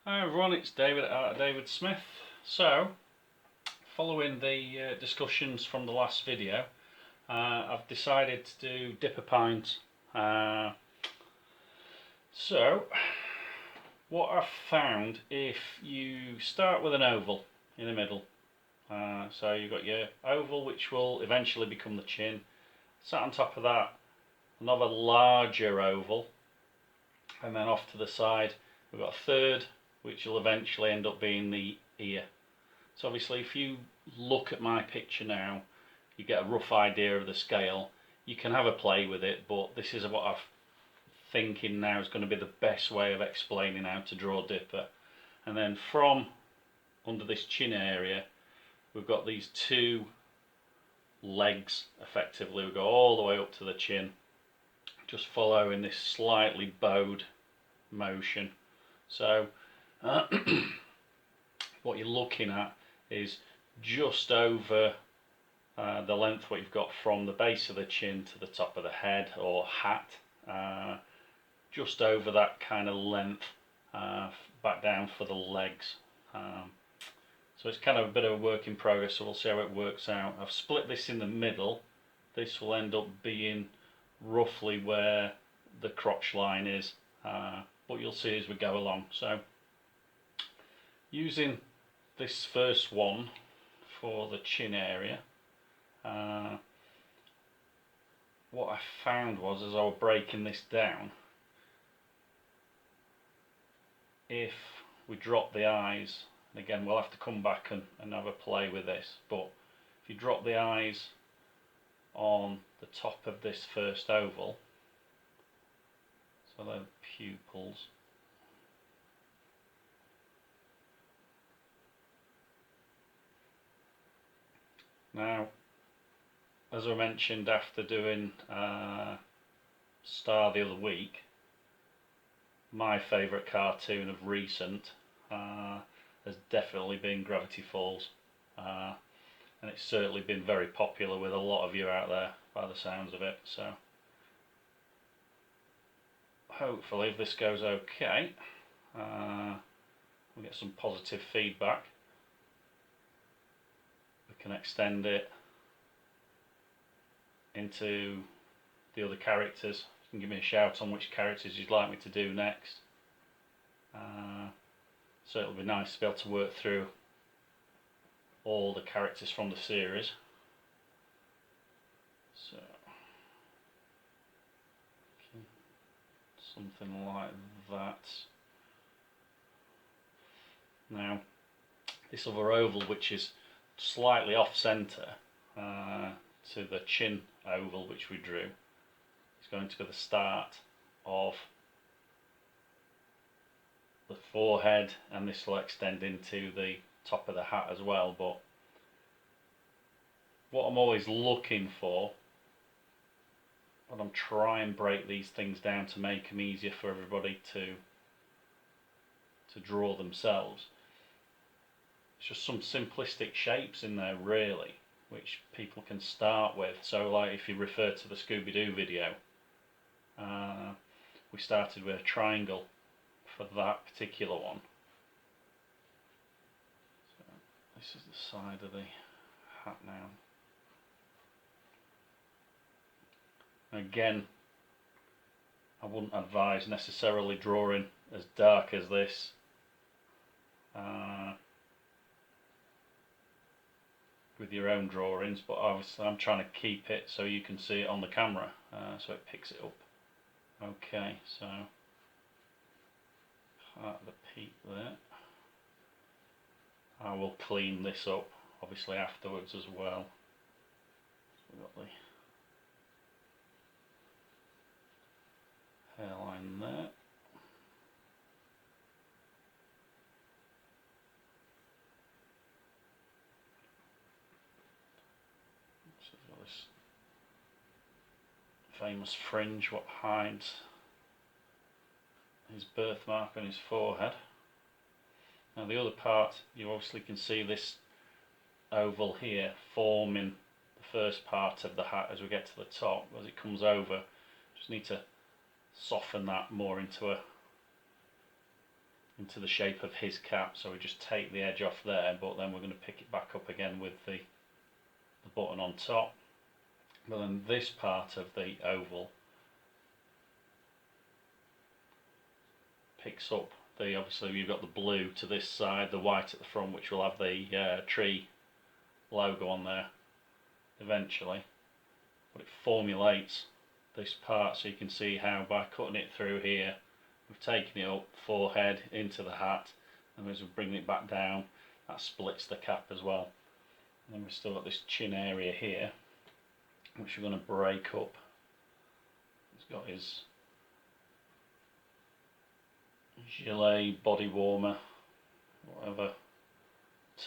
Hi everyone, it's David at David Smith. So, following the discussions from the last video, I've decided to do dipper pines. So, what I've found, if you start with an oval in the middle, so you've got your oval which will eventually become the chin, sat on top of that another larger oval, and then off to the side we've got a third which will eventually end up being the ear. So obviously if you look at my picture now, you get a rough idea of the scale. You can have a play with it, but this is what I'm thinking now is going to be the best way of explaining how to draw dipper. And then from under this chin area, we've got these two legs effectively. We go all the way up to the chin, just following this slightly bowed motion. So what you're looking at is just over the length what you've got from the base of the chin to the top of the head or hat, just over that kind of length, back down for the legs. So it's kind of a bit of a work in progress, so we'll see how it works out. I've split this in the middle. This will end up being roughly where the crotch line is, but you'll see as we go along. So using this first one for the chin area, what I found was, as I was breaking this down, if we drop the eyes, and again we'll have to come back and have a play with this, but if you drop the eyes on the top of this first oval, so they're pupils, now as I mentioned after doing Star the other week, my favourite cartoon of recent has definitely been Gravity Falls, and it's certainly been very popular with a lot of you out there by the sounds of it. So hopefully if this goes okay, we'll get some positive feedback. We can extend it into the other characters. You can give me a shout on which characters you'd like me to do next. So it'll be nice to be able to work through all the characters from the series. So something like that. Now this other oval, which is slightly off centre to the chin oval which we drew, is going to be the start of the forehead, and this will extend into the top of the hat as well. But what I'm always looking for when I'm trying and break these things down to make them easier for everybody to draw themselves, it's just some simplistic shapes in there really, which people can start with. So like if you refer to the Scooby-Doo video, we started with a triangle for that particular one. So this is the side of the hat now. Again, I wouldn't advise necessarily drawing as dark as this. With your own drawings, but obviously I'm trying to keep it so you can see it on the camera, so it picks it up. Okay, so part of the peak there. I will clean this up obviously afterwards as well. So we've got the hairline there. So we've got this famous fringe what hides his birthmark on his forehead. Now the other part, you obviously can see this oval here forming the first part of the hat as we get to the top. As it comes over, just need to soften that more into a into the shape of his cap, so we just take the edge off there, but then we're going to pick it back up again with the button on top. But then this part of the oval picks up the, obviously you've got the blue to this side, the white at the front, which will have the tree logo on there eventually, but it formulates this part, so you can see how by cutting it through here we've taken it up forehead into the hat, and as we bring it back down that splits the cap as well. And then we've still got this chin area here which we're going to break up. He's got his gilet, body warmer, whatever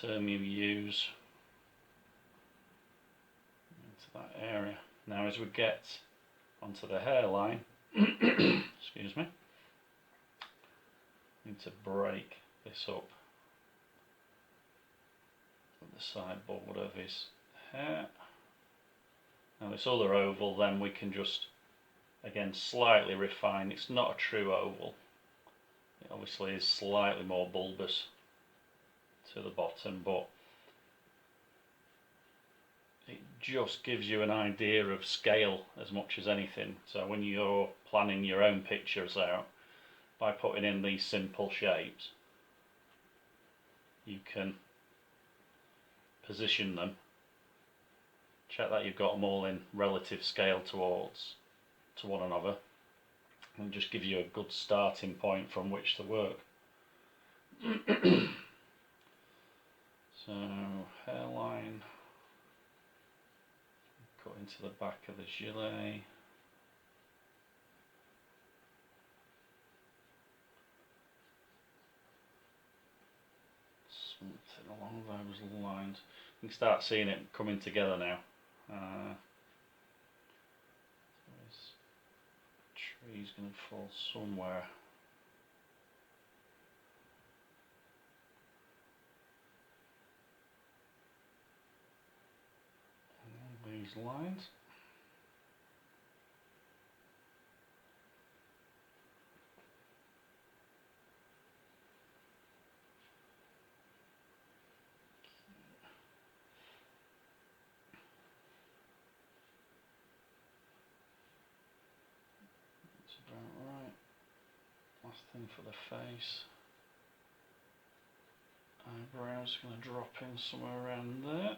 term you use, into that area. Now as we get onto the hairline, excuse me, need to break this up at the sideboard of his hair. Now this other oval then we can just again slightly refine. It's not a true oval, it obviously is slightly more bulbous to the bottom, but it just gives you an idea of scale as much as anything. So when you're planning your own pictures out, by putting in these simple shapes, you can position them, check that you've got them all in relative scale to one another, and just give you a good starting point from which to work. So hairline, cut into the back of the gilet. Something along those lines. You can start seeing it coming together now. This tree's going to fall somewhere. Along these lines. Last thing for the face. Eyebrows going to drop in somewhere around there.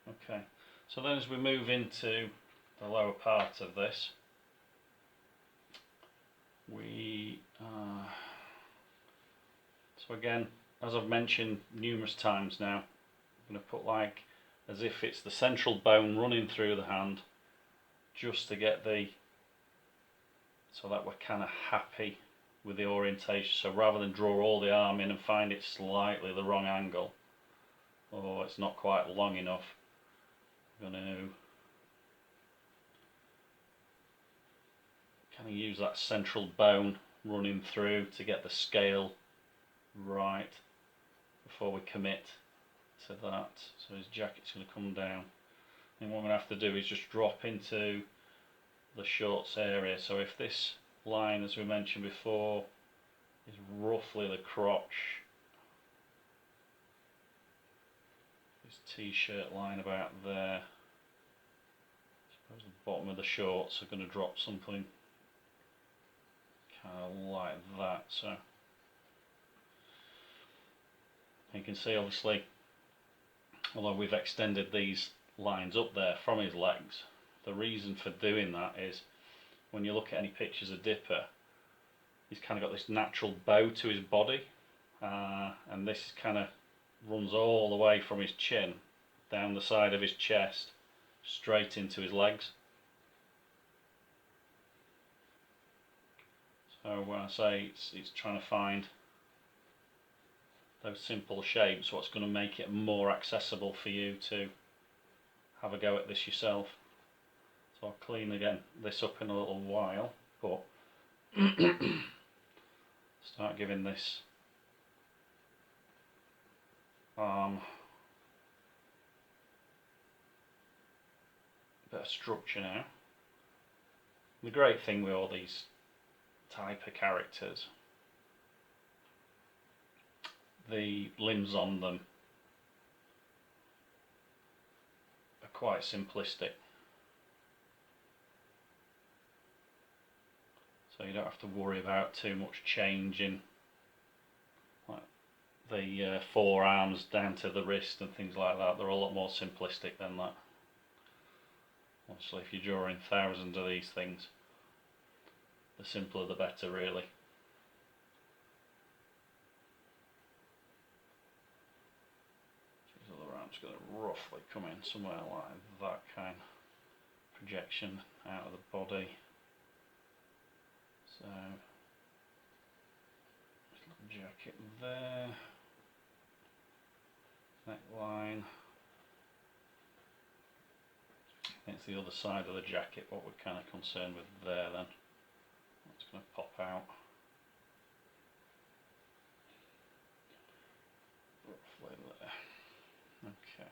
Okay, so then as we move into the lower part of this, so again, as I've mentioned numerous times now, I'm going to put like as if it's the central bone running through the hand, just to get so that we're kind of happy with the orientation. So rather than draw all the arm in and find it slightly the wrong angle, or it's not quite long enough, I'm going to kind of use that central bone running through to get the scale right before we commit to that. So his jacket's going to come down, and what I'm going to have to do is just drop into the shorts area. So if this line, as we mentioned before, is roughly the crotch, this t-shirt line about there, I suppose the bottom of the shorts are going to drop something kind of like that. So you can see obviously, although we've extended these lines up there from his legs, the reason for doing that is when you look at any pictures of Dipper, he's kind of got this natural bow to his body, and this kind of runs all the way from his chin down the side of his chest straight into his legs. So when I say it's trying to find those simple shapes, what's going to make it more accessible for you to have a go at this yourself. So I'll clean again this up in a little while, but start giving this arm a bit of structure now. The great thing with all these type of characters the limbs on them are quite simplistic. So you don't have to worry about too much changing, like the forearms down to the wrist and things like that. They're a lot more simplistic than that. Obviously, if you're drawing thousands of these things, the simpler the better, really. This other arm's going to roughly come in somewhere like that kind of projection out of the body. So, little jacket there, neckline. It's the other side of the jacket what we're kind of concerned with there then. It's going to pop out. Roughly there. Okay.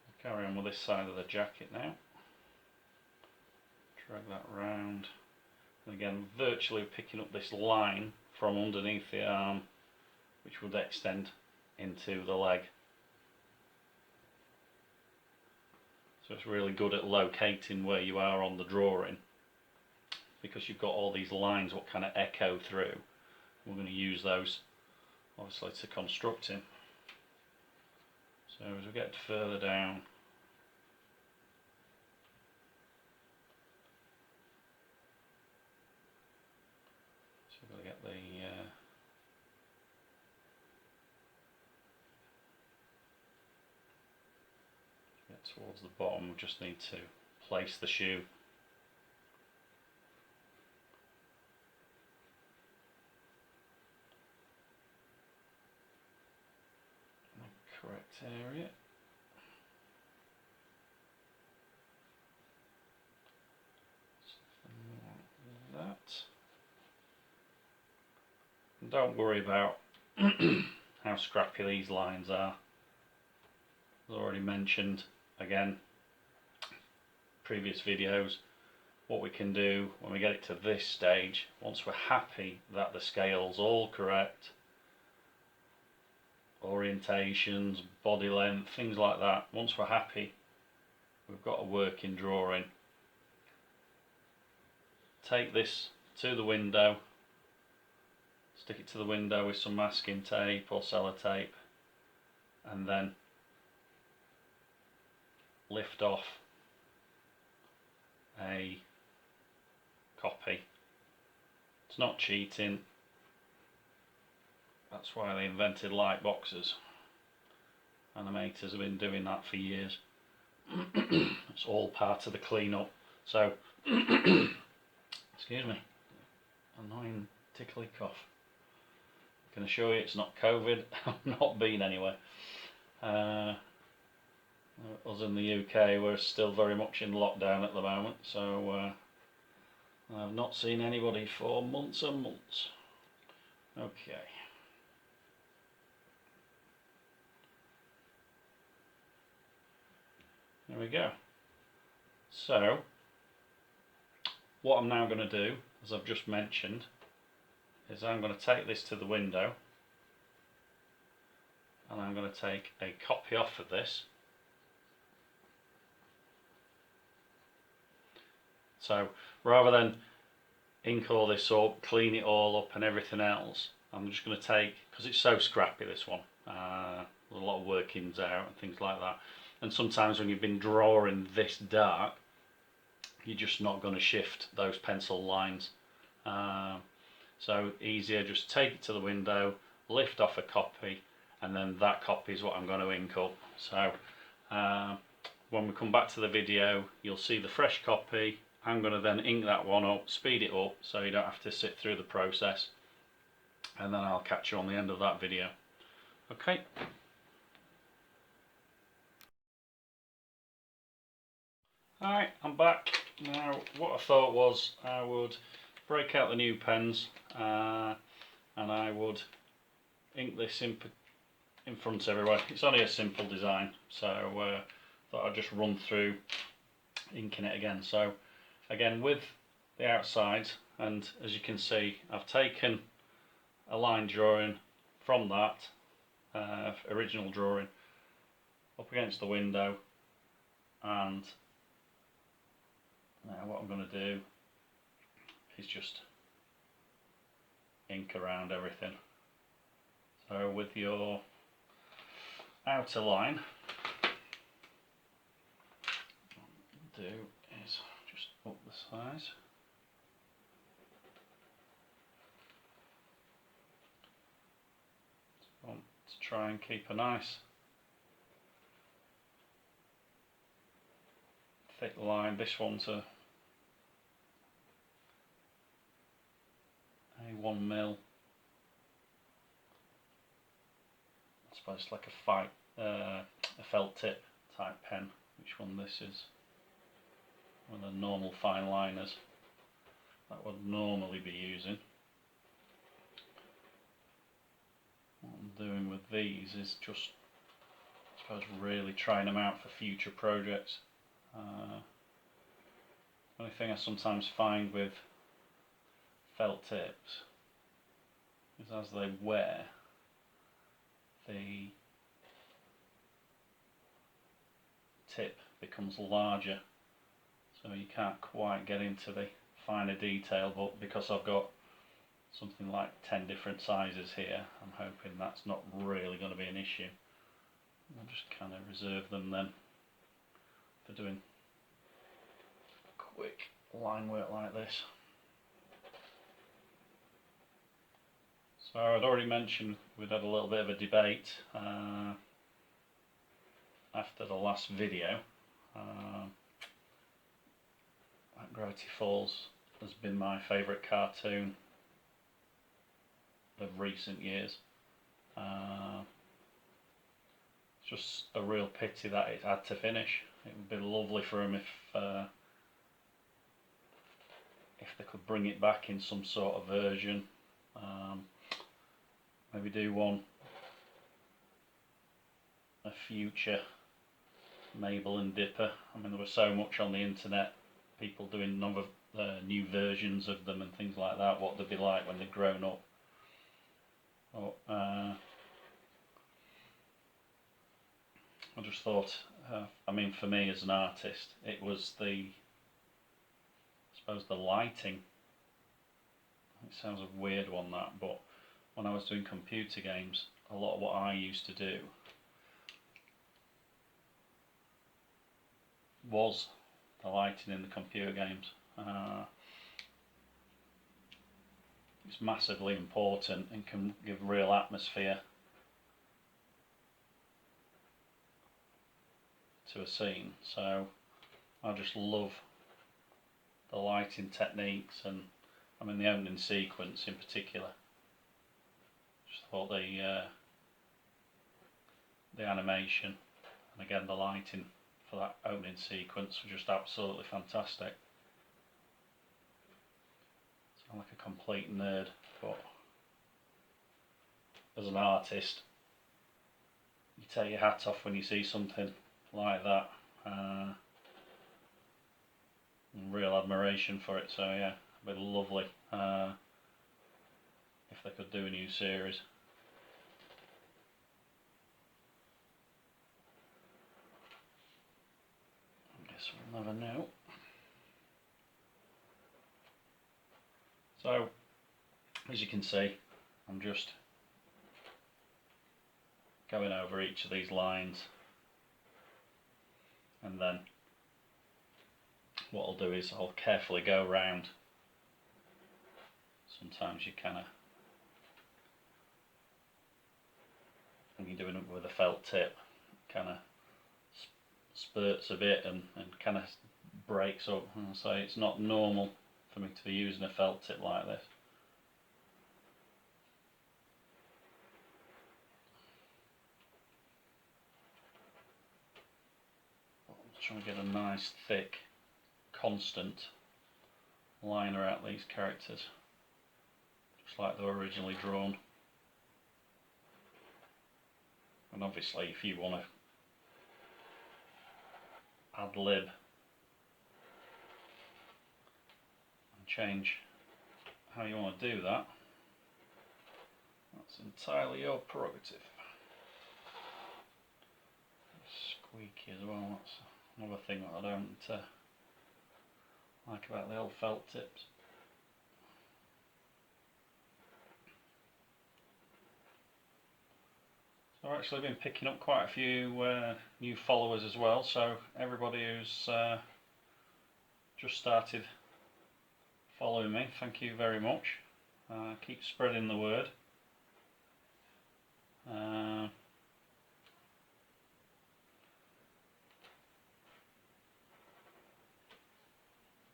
So carry on with this side of the jacket now. Drag that round. And again, virtually picking up this line from underneath the arm, which would extend into the leg. So it's really good at locating where you are on the drawing, because you've got all these lines what kind of echo through. We're going to use those obviously to construct him. So as we get further down, so we've got to get the towards the bottom. We just need to place the shoe. In the correct area. Something like that. And don't worry about how scrappy these lines are. As already mentioned, again, previous videos, what we can do when we get it to this stage, once we're happy that the scale's all correct, orientations, body length, things like that, once we're happy we've got a working drawing, take this to the window, stick it to the window with some masking tape or sellotape, and then lift off a copy. It's not cheating, that's why they invented light boxes. Animators have been doing that for years. It's all part of the clean-up. So, excuse me, annoying tickly cough. I can assure you it's not COVID. I've not been anywhere. Us in the UK, we're still very much in lockdown at the moment, so I've not seen anybody for months and months. Okay. There we go. So, what I'm now going to do, as I've just mentioned, is I'm going to take this to the window, and I'm going to take a copy off of this. So rather than ink all this up, clean it all up and everything else, I'm just going to take, because it's so scrappy this one, there's a lot of workings out and things like that, and sometimes when you've been drawing this dark, you're just not going to shift those pencil lines. So easier, just take it to the window, lift off a copy, and then that copy is what I'm going to ink up. So when we come back to the video, you'll see the fresh copy. I'm going to then ink that one up, speed it up so you don't have to sit through the process, and then I'll catch you on the end of that video. Okay. Alright, I'm back. Now what I thought was I would break out the new pens and I would ink this in front everywhere. It's only a simple design, so thought I'd just run through inking it again. So again, with the outside, and as you can see, I've taken a line drawing from that original drawing up against the window, and now what I'm going to do is just ink around everything. So with your outer line, what I'll do is just up the size. So to try and keep a nice thick line. This one's a 1mm. I suppose it's like a felt tip type pen. Which one this is? One of the normal fine liners that would normally be using. What I'm doing with these is just, I suppose, really trying them out for future projects. The only thing I sometimes find with felt tips is as they wear, the tip becomes larger, so you can't quite get into the finer detail, but because I've got something like 10 different sizes here, I'm hoping that's not really going to be an issue. I'll just kind of reserve them then for doing quick line work like this. So I'd already mentioned we'd had a little bit of a debate after the last video. Gravity Falls has been my favourite cartoon of recent years. It's just a real pity that it had to finish. It would be lovely for them if they could bring it back in some sort of version. Maybe do one a future Mabel and Dipper. I mean, there was so much on the internet, people doing new versions of them and things like that, what they'd be like when they'd grown up. I just thought, I mean, for me as an artist, it was I suppose the lighting. It sounds a weird one, that, but when I was doing computer games, a lot of what I used to do was the lighting in the computer games. It's massively important and can give real atmosphere to a scene. So I just love the lighting techniques, and I mean the opening sequence in particular. Just thought the animation and again the lighting for that opening sequence was just absolutely fantastic. Sound like a complete nerd, but as an artist, you take your hat off when you see something like that. Real admiration for it. So yeah, it'd be lovely if they could do a new series. I guess we'll never know. So, as you can see, I'm just going over each of these lines, and then what I'll do is I'll carefully go around. Sometimes you kind of, when you're doing it with a felt tip, kind of spurts a bit and kind of breaks up, and so it's not normal for me to be using a felt tip like this. I'm trying to get a nice thick constant liner out these characters, just like they were originally drawn. And obviously if you want to ad lib and change how you want to do that, That's entirely your prerogative. Squeaky as well, that's another thing that I don't like about the old felt tips. So I've actually been picking up quite a few new followers as well, so everybody who's just started following me, thank you very much. Keep spreading the word.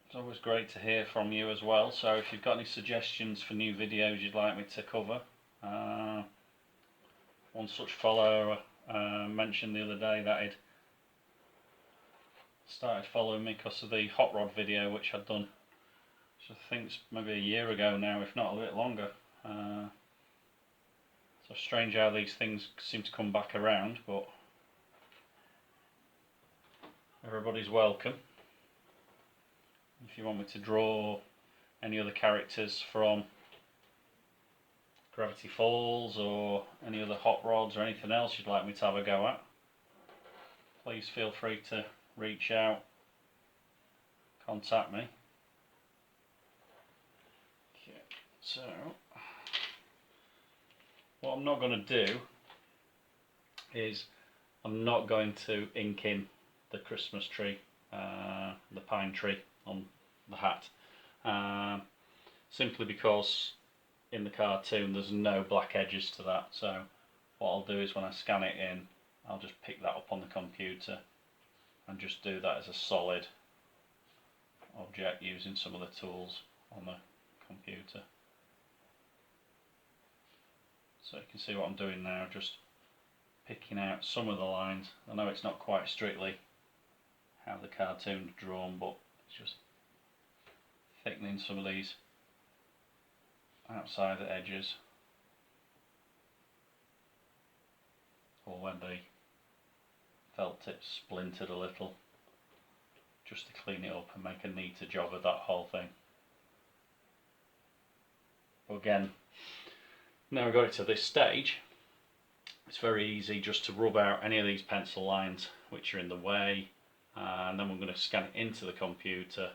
It's always great to hear from you as well, so if you've got any suggestions for new videos you'd like me to cover. One such follower mentioned the other day that he'd started following me because of the hot rod video which I'd done, which I think it's maybe a year ago now, if not a bit longer. So strange how these things seem to come back around, but everybody's welcome. If you want me to draw any other characters from Gravity Falls or any other hot rods or anything else you'd like me to have a go at, please feel free to reach out, contact me. Okay, so what I'm not going to do is I'm not going to ink in the Christmas tree, the pine tree on the hat, simply because in the cartoon there's no black edges to that. So what I'll do is when I scan it in, I'll just pick that up on the computer and just do that as a solid object using some of the tools on the computer. So you can see what I'm doing now, just picking out some of the lines. I know it's not quite strictly how the cartoon's drawn, but it's just thickening some of these outside the edges, or when the felt tips splintered a little, just to clean it up and make a neater job of that whole thing. But again, now I've got it to this stage, it's very easy just to rub out any of these pencil lines which are in the way, and then we're going to scan it into the computer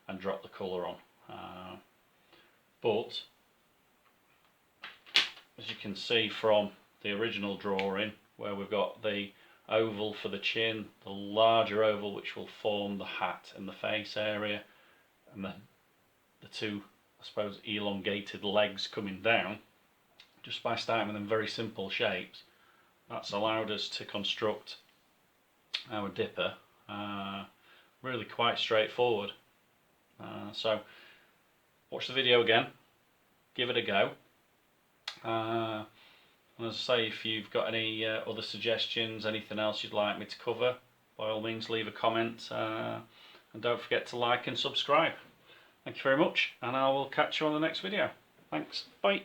and drop the colour on. But as you can see from the original drawing, where we've got the oval for the chin, the larger oval which will form the hat and the face area, and the two, I suppose, elongated legs coming down, just by starting with them very simple shapes, that's allowed us to construct our dipper really quite straightforward. So watch the video again, give it a go. And as I say, if you've got any other suggestions, anything else you'd like me to cover, by all means leave a comment, and don't forget to like and subscribe. Thank you very much, and I will catch you on the next video. Thanks, bye.